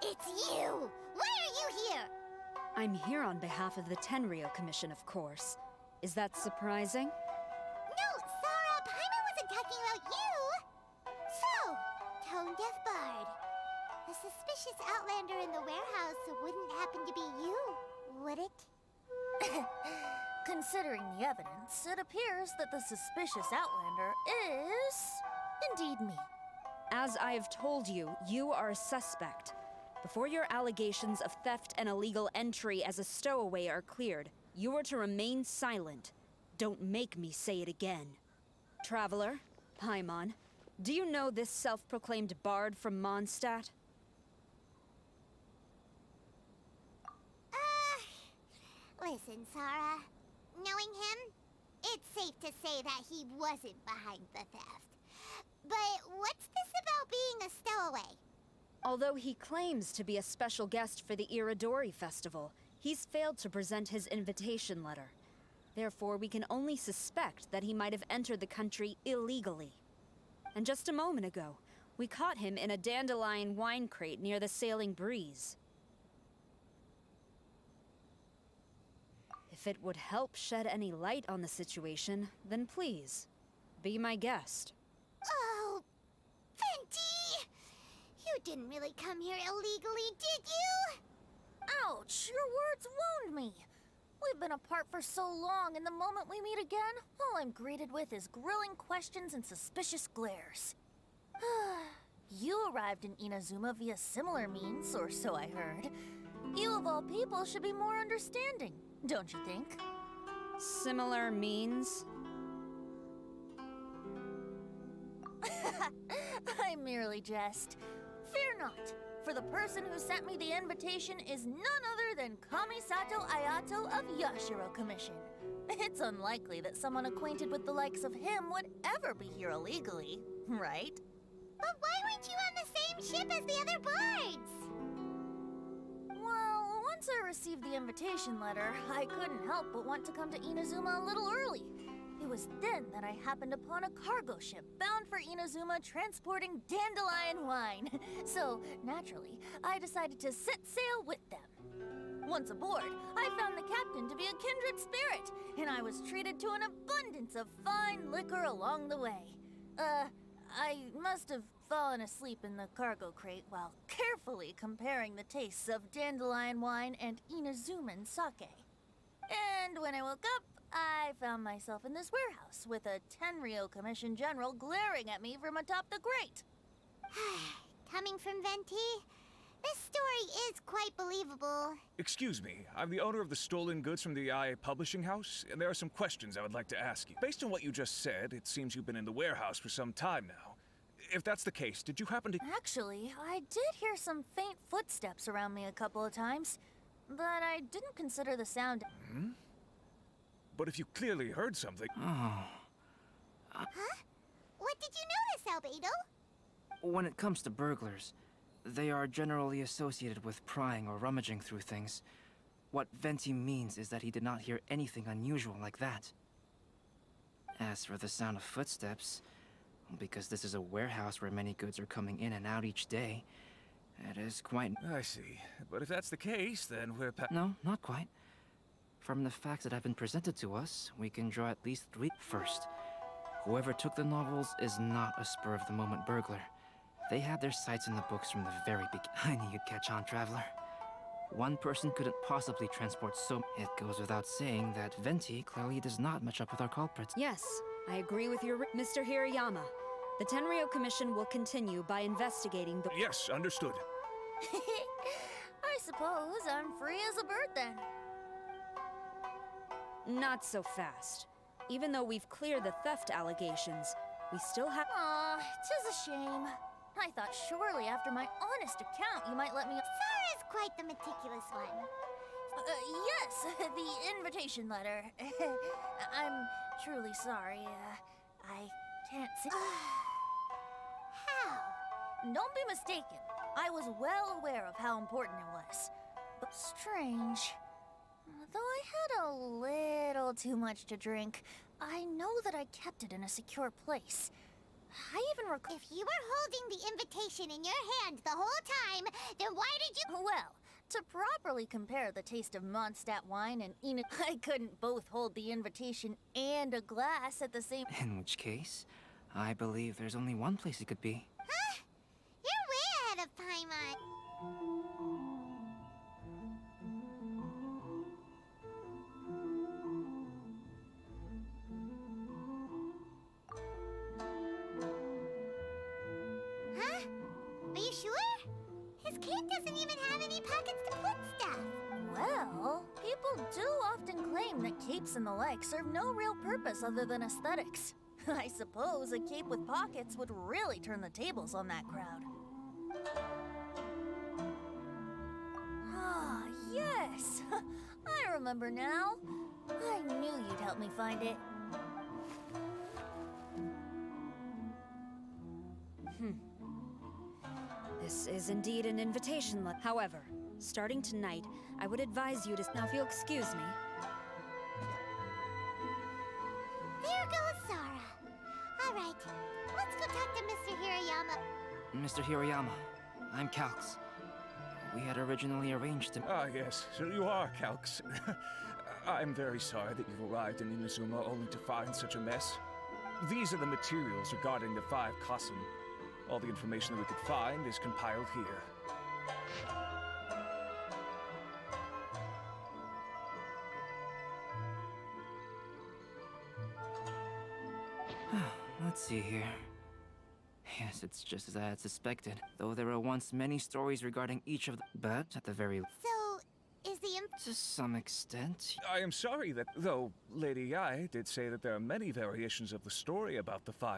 It's you! Why are you here? I'm here on behalf of the Tenryou Commission, of course. Is that surprising? No, Sarah, Paimon wasn't talking about you! So, tone-deaf bard. The suspicious outlander in the warehouse wouldn't happen to be you, would it? Considering the evidence, it appears that the suspicious outlander is indeed me. As I have told you, you are a suspect. Before your allegations of theft and illegal entry as a stowaway are cleared, you are to remain silent. Don't make me say it again. Traveler, Paimon, do you know this self-proclaimed bard from Mondstadt? Listen, Sarah. Knowing him, it's safe to say that he wasn't behind the theft. But what's this about being a stowaway? Although he claims to be a special guest for the Iridori Festival, he's failed to present his invitation letter. Therefore, we can only suspect that he might have entered the country illegally. And just a moment ago, we caught him in a dandelion wine crate near the Sailing Breeze. If it would help shed any light on the situation, then please, be my guest. Oh, Venti! You didn't really come here illegally, did you? Ouch! Your words wound me! We've been apart for so long, and the moment we meet again, all I'm greeted with is grilling questions and suspicious glares. You arrived in Inazuma via similar means, or so I heard. You of all people should be more understanding, don't you think? Similar means? I merely jest. Fear not, for the person who sent me the invitation is none other than Kamisato Ayato of Yashiro Commission. It's unlikely that someone acquainted with the likes of him would ever be here illegally, right? But why weren't you on the same ship as the other bards? Well, once I received the invitation letter, I couldn't help but want to come to Inazuma a little early. It was then that I happened upon a cargo ship bound for Inazuma transporting dandelion wine. So, naturally, I decided to set sail with them. Once aboard, I found the captain to be a kindred spirit, and I was treated to an abundance of fine liquor along the way. I must have fallen asleep in the cargo crate while carefully comparing the tastes of dandelion wine and Inazuman sake. And when I woke up, I found myself in this warehouse with a Tenryou Commission general glaring at me from atop the grate. Coming from Venti, this story is quite believable. Excuse me, I'm the owner of the stolen goods from the IA publishing house, and there are some questions I would like to ask you. Based on what you just said, it seems you've been in the warehouse for some time now. If that's the case, did you happen to— Actually, I did hear some faint footsteps around me a couple of times, but I didn't consider the sound— Hmm? But if you clearly heard something— Huh? What did you notice, Albedo? When it comes to burglars, they are generally associated with prying or rummaging through things. What Venti means is that he did not hear anything unusual like that. As for the sound of footsteps, because this is a warehouse where many goods are coming in and out each day, it is quite— I see. But if that's the case, then we're No, not quite. From the facts that have been presented to us, we can draw at least 3. First, whoever took the novels is not a spur-of-the-moment burglar. They had their sights in the books from the very beginning. I knew you'd catch on, Traveler. One person couldn't possibly transport so— It goes without saying that Venti clearly does not match up with our culprits. Yes, I agree with your Mr. Hirayama. The Tenryou Commission will continue by investigating the— Yes, understood. I suppose I'm free as a bird then. Not so fast. Even though we've cleared the theft allegations, we still have— Aw, 'tis a shame. I thought surely after my honest account you might let me— Sarah's quite the meticulous one. Yes, the invitation letter. I'm truly sorry. I can't say— How? Don't be mistaken. I was well aware of how important it was. But strange. Though I had a little too much to drink, I know that I kept it in a secure place. I even recall. If you were holding the invitation in your hand the whole time, then why did you... Well, to properly compare the taste of Mondstadt wine and Enid, I couldn't both hold the invitation and a glass at the same. In which case, I believe there's only one place it could be. Huh? You're way ahead of Paimon. Huh? Are you sure? His cape doesn't even have any pockets to put stuff. Well, people do often claim that capes and the like serve no real purpose other than aesthetics. I suppose a cape with pockets would really turn the tables on that crowd. Ah, yes! I remember now. I knew you'd help me find it. This is indeed an invitation letter. However, starting tonight, I would advise you to... Now, if you'll excuse me. There goes Sora. All right, let's go talk to Mr. Hirayama. Mr. Hirayama, I'm Calx. We had originally arranged to... Ah, yes, so you are Calx. I'm very sorry that you've arrived in Inazuma only to find such a mess. These are the materials regarding the 5 Kasim. All the information that we could find is compiled here. Let's see here. Yes, it's just as I had suspected, though there were once many stories regarding each of the... But, at the very... So, is the To some extent, I am sorry that, though Lady Ai did say that there are many variations of the story about the 5